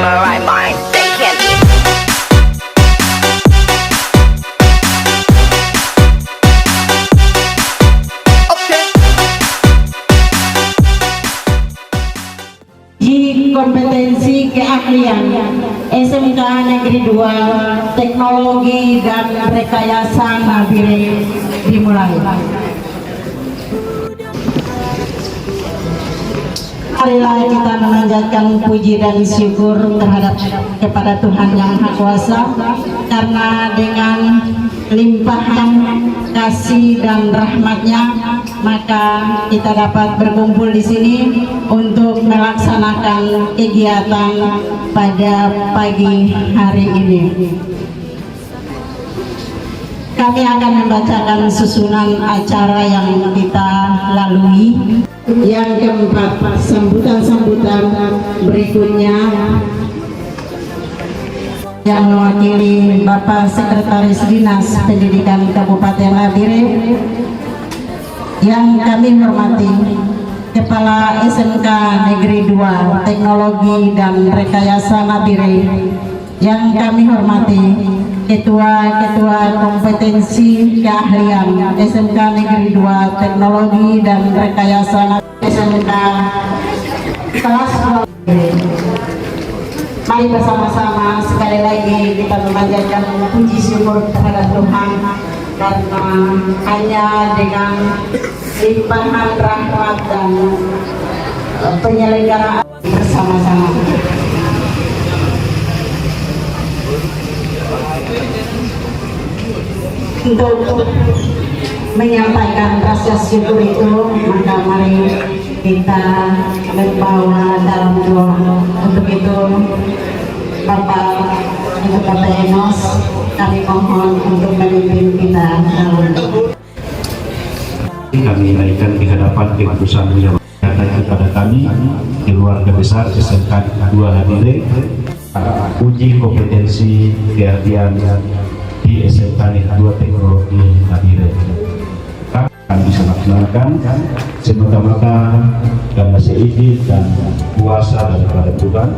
my right mind. They can't be. Kompetensi keahlian SMK Negeri 2 Teknologi dan Rekayasa Nabire dimulai. Marilah kita memanjatkan puji dan syukur kepada Tuhan Yang Maha Kuasa, karena dengan limpahan kasih dan rahmat-Nya maka kita dapat berkumpul di sini untuk melaksanakan kegiatan pada pagi hari ini. Kami akan membacakan susunan acara yang kita lalui. Yang keempat, sambutan-sambutan berikutnya yang mewakili Bapak Sekretaris Dinas Pendidikan Kabupaten Nabire, yang kami hormati Kepala SMK Negeri 2 Teknologi dan Rekayasa Nabire, yang kami hormati Ketua-Ketua Kompetensi Keahlian SMK Negeri 2 Teknologi dan Rekayasa Nabire SMK kelas 2. Mari bersama-sama sekali lagi kita memanjatkan puji syukur terhadap Tuhan, karena hanya dengan limpahan rahmat dan penyelenggaraan bersama-sama. Untuk menyampaikan rasa syukur itu, maka mari kita membawa dalam doa. Untuk itu, Bapak Ibu Kota Enos, kami mohon untuk memimpin kita dalam doa. Kami naikkan di hadapan keputusan yang kepada kami keluarga besar SMK 2 Nabire, uji kompetensi keahlian di SMK 2 Teknologi Nabire. Kami bisa laksanakan semata-mata karena seizin dan kuasa daripada Tuhan.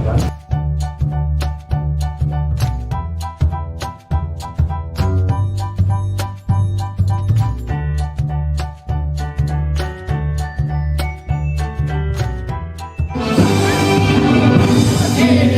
Jadi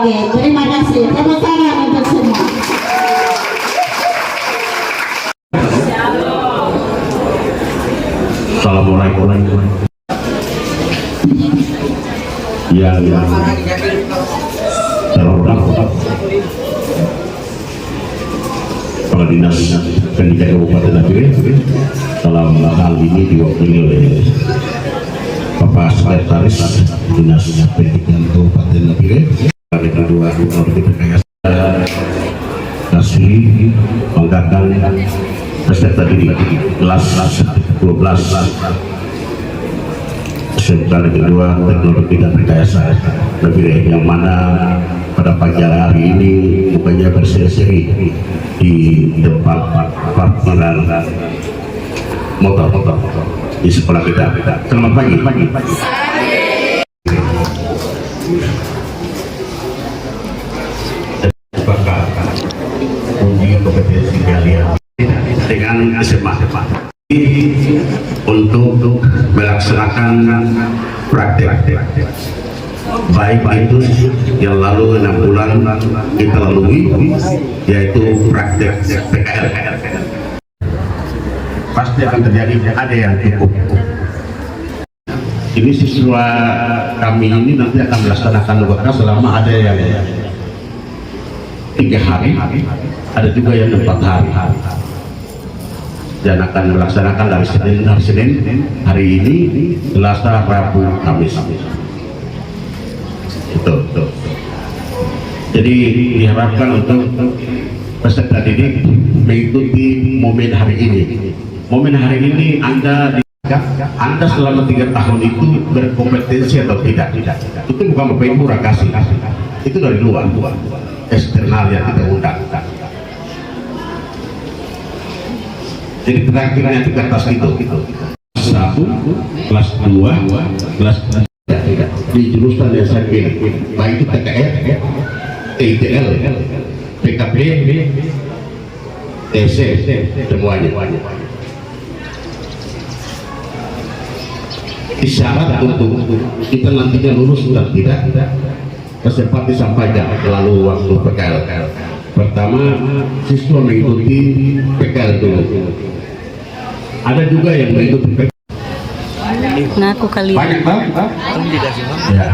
lagi. Terima kasih. Tepuk tangan untuk semua. Assalamualaikum. Yang terhormat Kepala Dinas Pendidikan Kabupaten Nabire, dalam hal ini diwakili oleh Bapak Sekretaris Dinas Pendidikan Kabupaten Nabire. Kali kedua kita kasih banggakan peserta didik kelas 12 SMK Negeri 2 Teknologi dan Rekayasa Nabire, yang mana pada pagi hari ini bukannya berseri-seri di tempat parkiran motor di sekolah kita. Selamat pagi. Uji kompetensi kalian dengan SMA untuk melaksanakan praktek, baik itu yang lalu 6 bulan kita lalui, yaitu praktek PKL. Pasti akan terjadi ada yang cukup. Ini siswa kami ini nanti akan melaksanakan UKK selama ada yang 3 hari, ada juga yang 4 hari, dan akan melaksanakan dari Senin hari ini, Selasa, Rabu, Kamis. Betul. Jadi diharapkan untuk peserta didik mengikuti momen hari ini. Momen hari ini Anda selama 3 tahun itu berkompetensi atau tidak. Itu bukan Bapak Ibu kasih, itu dari luar eksternal yang kita undang. Jadi terakhirnya di atas itu kelas 1, kelas 2, kelas 3 di jurusan yang saya pilih, baik itu TKR, TITL, PKB, TC, semuanya. Isyarat untuk kita nantinya lulus dan tidak, sempat disampaikan melalui waktu PKL. Pertama, siswa mengikuti PKL dulu. Ada juga yang mengikuti PKL. Ngaku kali. Banyak banget. Ya.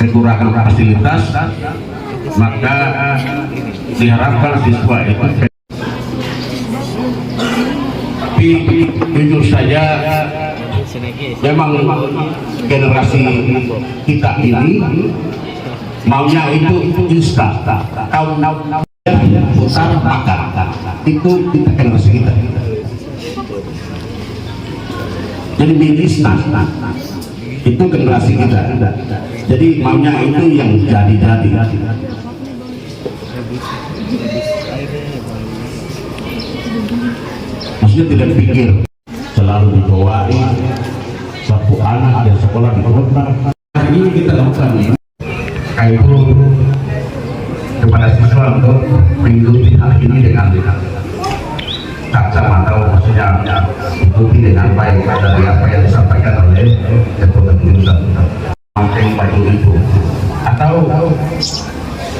Kekurangan fasilitas, maka diharapkan siswa itu. Tapi jujur saja, memang generasi kita ini maunya itu instan, tahu putar makan, itu kita generasi kita. Jadi mie instan, itu generasi kita. Jadi maunya itu yang jadi. Maksudnya tidak pikir, selalu dibawain satu anak yang sekolah di kota. Hari ini kita lakukan ini, itu kepada siswa untuk mengikuti hal ini dengan kacamata, maksudnya ikuti dengan baik dari apa yang disampaikan oleh Ketua Pendidikan. Pakai baju itu, atau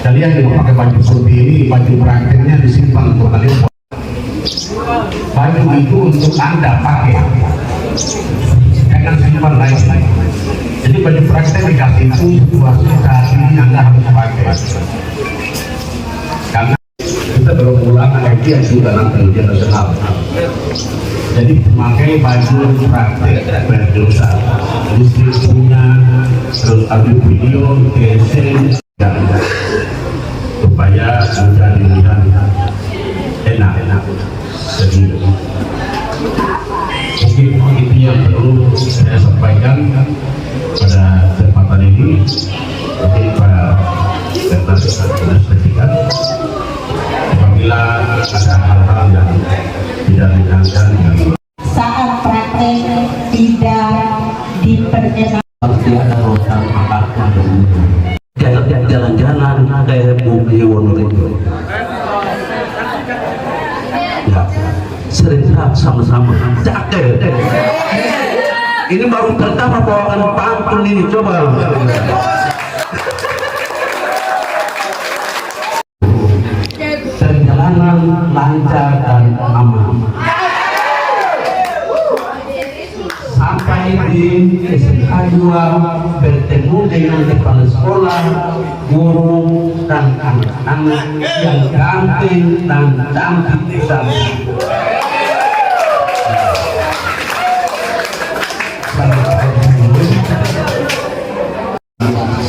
kalian yang memakai baju seperti ini, baju prakteknya disimpan untuk kalian. Baju itu untuk Anda pakai, jangan simpan lagi. Jadi baju praktek dikasih itu situasi saat ini Anda harus pakai, karena kita belum pulang lagi yang sudah nanti ujian nasional. Jadi memakai baju praktek berjurusan, punya terus ambil video, TC, dan supaya sudah dilihat enak. Jadi mungkin itu yang perlu saya sampaikan pada kesempatan ini. Mungkin pada kesempatan pendidikan, apabila ada hal-hal yang tidak menyenangkan saat praktek tidak diperkenalkan. ada rotan makan kayak jalan-jalan kayak mobil Wonorejo. Ya, sering sama-sama cakep. Ini baru pertama bawakan pantun ini, coba. Perjalanan lancar dan aman. Sampai di SMK 2 bertemu dengan kepala sekolah, guru, dan anak-anak yang ganteng dan cantik sekali.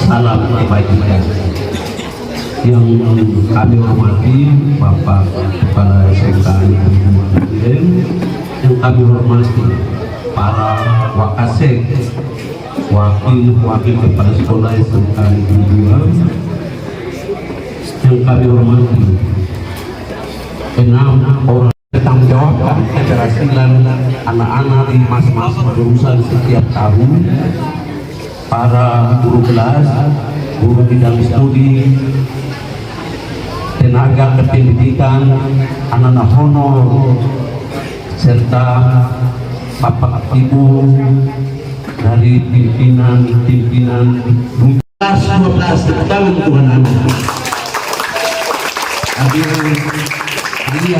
Salam kebajikan yang kami hormati Bapak Kepala SMK yang kami hormati para wakasek, wakil kepala sekolah SMK yang kami hormati 6 orang bertanggung jawab keberhasilan anak-anak di masing-masing jurusan setiap tahun, para guru kelas, guru bidang studi, tenaga kependidikan, anak-anak honor, serta bapak ibu dari pimpinan 12 tahun Tuhan. Kalian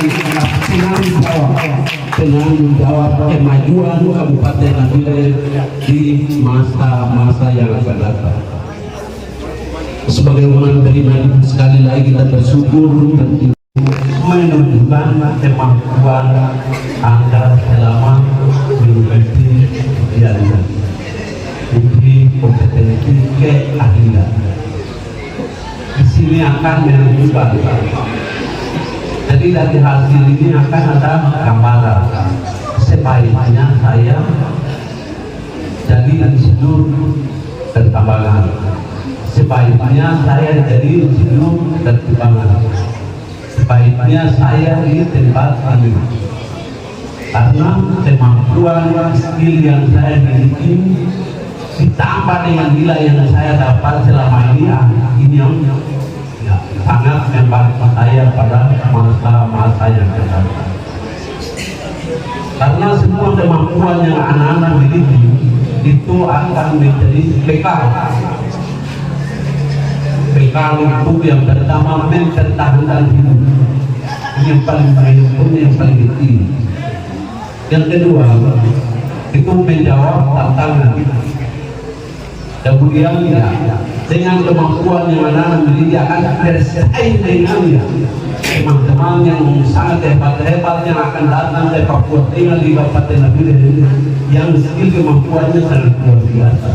penanggung jawab kemajuan Kabupaten Nabire di masa-masa yang akan datang. Sebagai umat beriman, sekali lagi kita bersyukur dan menunjukkan kemampuan Anda selama mengikuti ujian, uji kompetensi keahlian. Di sini akan menunjukkan. Jadi dari hasil ini akan ada gambaran. Sebaiknya saya jadi insinyur penerbangan. Sebaiknya saya jadi insinyur penerbangan. Sebaiknya saya di tempat ini. Karena kemampuan skill yang saya miliki ditambah dengan nilai yang saya dapat selama ini yang sangat membantu saya pada masa-masa yang akan datang. Karena semua kemampuan yang anak-anak miliki itu akan menjadi bekal untuk yang pertama mempertahankan hidup. Ini yang paling penting. Yang kedua itu menjawab tantangan. Kemudian dengan kemampuan yang anak-anak miliki akan bersaing dengan teman-teman yang sangat hebat-hebat yang akan datang ke Papua tinggal di Kabupaten Nabire yang skill kemampuannya sangat luar biasa.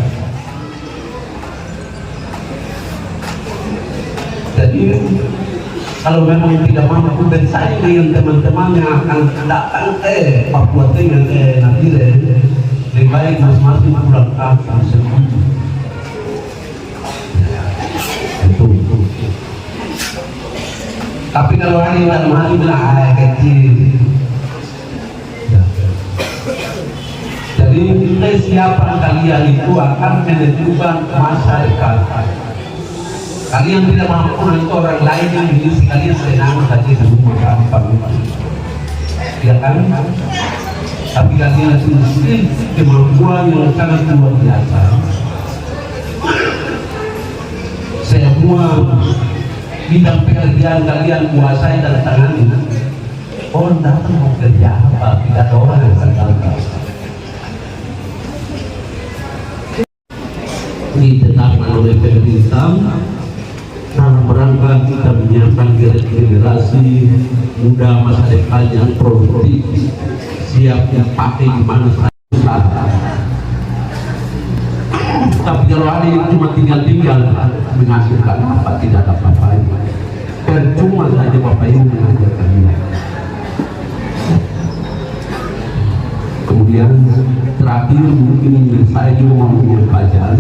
Jadi kalau memang tidak mampu bersaing dengan teman-teman yang akan datang ke Papua tinggal ke Nabire, lebih baik masing-masing pulang kampung sendiri. Tapi kalau hari dalam hati bilang kecil, jadi kesiapan kalian itu akan menentukan masa depan. Kalian tidak mampu nanti orang lain yang mengisi kalian senang saja di rumah gampang, ya kan? Tapi kalian harus memiliki kemampuan yang sangat luar biasa. Semua bidang pekerjaan kalian kuasai dan tangani. Orang datang mau kerja apa? Tidak ada orang yang terganggu. Ditetapkan oleh pemerintah dalam rangka kita menyiapkan generasi muda masa depan yang produktif, siap dipakai di mana saja. Tapi kalau hari ini cuma tinggal menghasilkan apa, tidak ada apa-apa. Percuma saja Bapak Ibu mengajarkan ini. Kemudian terakhir mungkin saya juga mau menyampaikan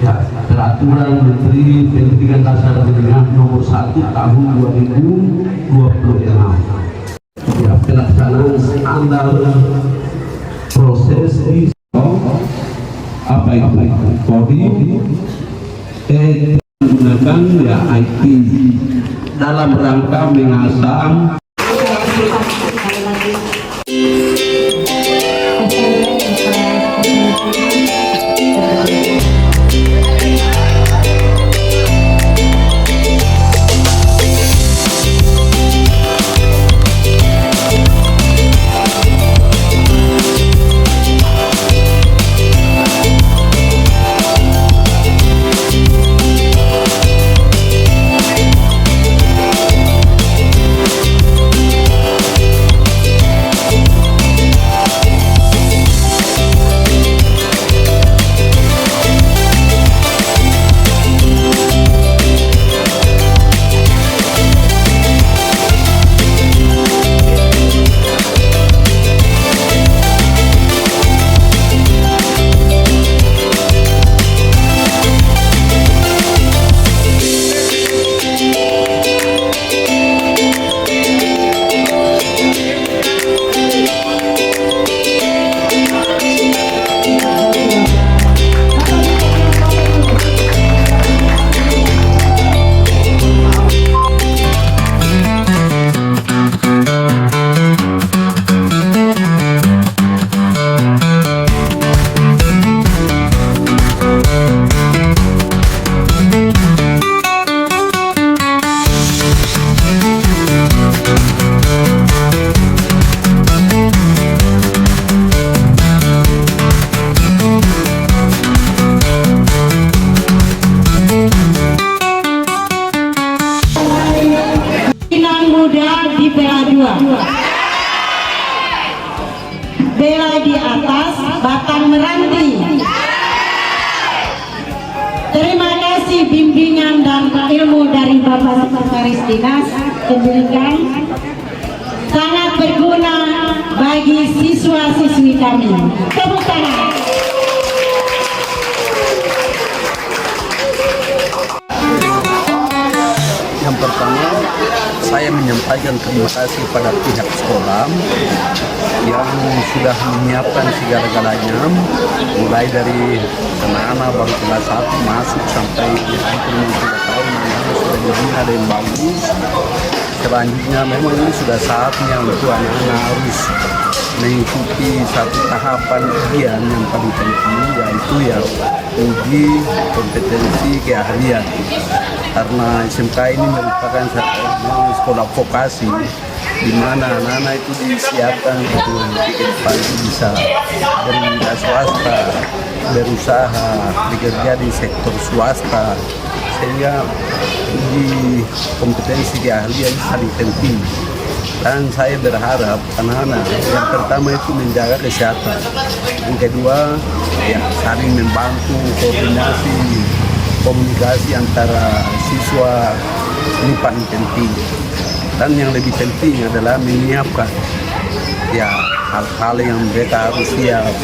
ya, peraturan Menteri Pendidikan Dasar Negara nomor 1 tahun 2026. Ya, pelaksanaan standar proses di apa itu coding menggunakan ya IT dalam rangka mengasah Bela di atas, batang meranti. Terima kasih bimbingan dan ilmu dari Bapak Sekretaris Dinas Pendidikan, sangat berguna bagi siswa-siswi kami. Tepuk tangan. Yang pertama, saya menyampaikan terima kasih pada pihak sekolah yang sudah menyiapkan segala-galanya, mulai dari anak-anak baru kelas 1 masuk sampai di umur 3 tahun, anak-anak sudah dibina dengan bagus. Selanjutnya memang ini sudah saatnya untuk anak-anak harus mengikuti satu tahapan ujian yang paling penting, yaitu ya uji kompetensi keahlian. Karena SMK ini merupakan sekolah vokasi di mana anak-anak itu disiapkan untuk kehidupan bisa berwira swasta, berusaha, bekerja di sektor swasta, sehingga uji kompetensi keahlian paling penting. Dan saya berharap anak-anak yang pertama itu menjaga kesehatan, yang kedua ya saling membantu, koordinasi, komunikasi antara siswa ini paling penting. Dan yang lebih penting adalah menyiapkan ya hal-hal yang mereka harus siap,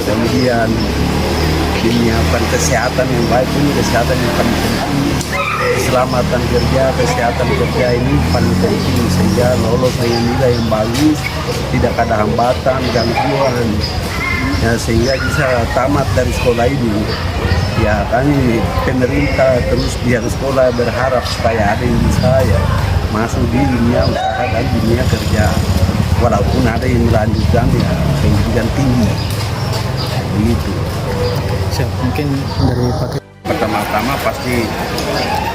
kemudian menyiapkan kesehatan yang baik. Ini kesehatan yang paling penting, keselamatan kerja, kesehatan kerja ini paling penting, sehingga lolos dengan nilai yang bagus, tidak ada hambatan, gangguan ya, sehingga bisa tamat dari sekolah ini. Ya, kami pemerintah terus pihak sekolah berharap supaya ada yang bisa ya masuk di dunia usaha dan dunia kerja, walaupun ada yang melanjutkan ya pendidikan tinggi begitu. Mungkin dari Pak, Pertama-tama pasti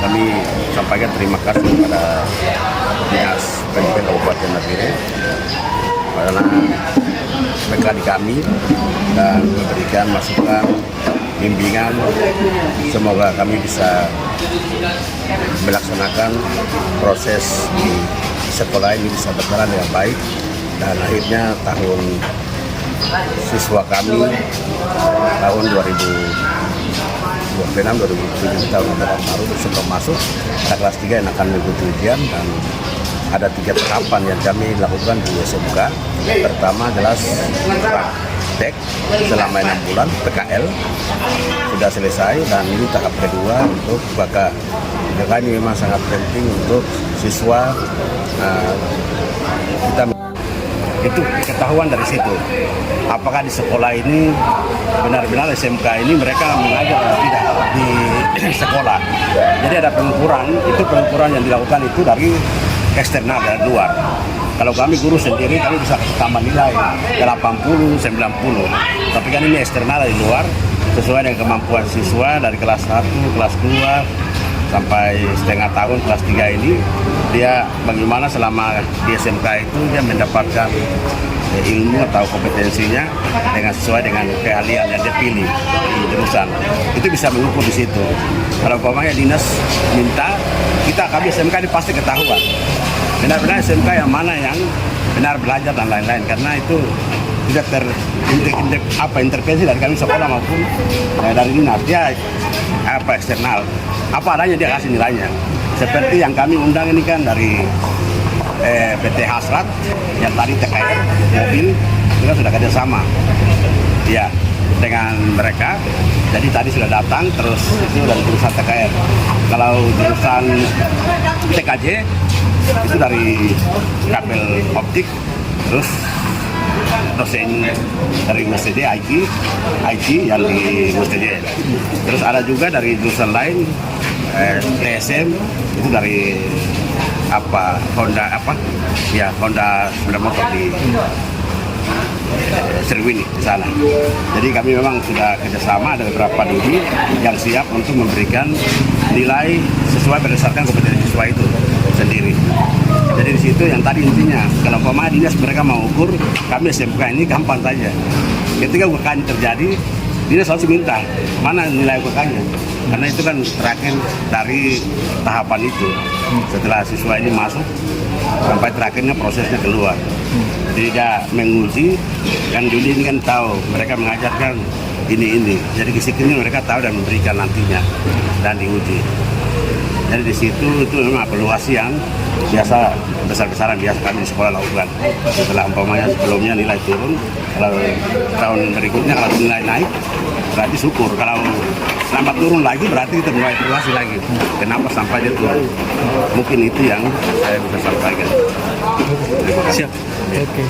kami sampaikan terima kasih kepada Dinas Pendidikan Kabupaten Nabire karena mengkaji kami dan memberikan masukan, bimbingan. Semoga kami bisa melaksanakan proses di sekolah ini bisa berjalan dengan baik, dan akhirnya tahun siswa kami tahun 2026-2027 tahun baru sebelum masuk kelas 3 yang akan mengikuti ujian, dan ada 3 tahapan yang kami lakukan di SMK. Pertama jelas praktek selama 6 bulan PKL sudah selesai, dan ini tahap kedua untuk BK. BK ini memang sangat penting untuk siswa. Kita itu ketahuan dari situ, apakah di sekolah ini benar-benar SMK ini mereka mengajar atau tidak di sekolah. Jadi ada pengukuran, itu pengukuran yang dilakukan itu dari eksternal, dari luar. Kalau kami guru sendiri, kami bisa tambah nilai 80, 90. Tapi kan ini eksternal dari luar, sesuai dengan kemampuan siswa dari kelas 1, kelas 2, sampai setengah tahun kelas 3 ini. Dia bagaimana selama di SMK itu dia mendapatkan ilmu atau kompetensinya dengan sesuai dengan keahlian yang dia pilih di jurusan. Itu bisa mengukur di situ. Kalau umpamanya dinas minta, kami SMK ini pasti ketahuan benar-benar SMK yang mana yang benar belajar dan lain-lain, karena itu tidak intervensi dari kami sekolah maupun dari dinas. Dia eksternal, apa adanya dia kasih nilainya. Seperti yang kami undang ini kan dari PT Hasrat, yang tadi TKR mobil kita sudah kerjasama ya dengan mereka. Jadi tadi sudah datang, terus itu dari jurusan TKR. Kalau jurusan TKJ itu dari kabel optik, terus dosen dari MSTD IT yang di MSTD. Terus ada juga dari jurusan lain TSM itu dari Honda sepeda motor di Serwini di sana. Jadi kami memang sudah kerjasama, ada beberapa diri yang siap untuk memberikan nilai sesuai berdasarkan kompetensi siswa itu sendiri. Jadi di situ yang tadi intinya, kalau umpama dinas mereka mau ukur, kami SMK ini gampang saja. Ketika UKK terjadi, dinas harus minta mana nilai UKK-nya, karena itu kan terakhir dari tahapan itu. Setelah siswa ini masuk sampai terakhirnya prosesnya keluar. tidak menguji. Kan judi ini kan tahu, mereka mengajarkan ini. Jadi kisi-kisi mereka tahu dan memberikan nantinya dan diuji. Jadi di situ itu memang evaluasi yang biasa besar-besaran biasa kami di sekolah lakukan. Setelah umpamanya sebelumnya nilai turun, kalau tahun berikutnya kalau nilai naik berarti syukur. Kalau nambah turun lagi berarti kita mulai evaluasi lagi. Kenapa sampai dia turun? Mungkin itu yang saya bisa sampaikan. Terima kasih. Siap. Oke.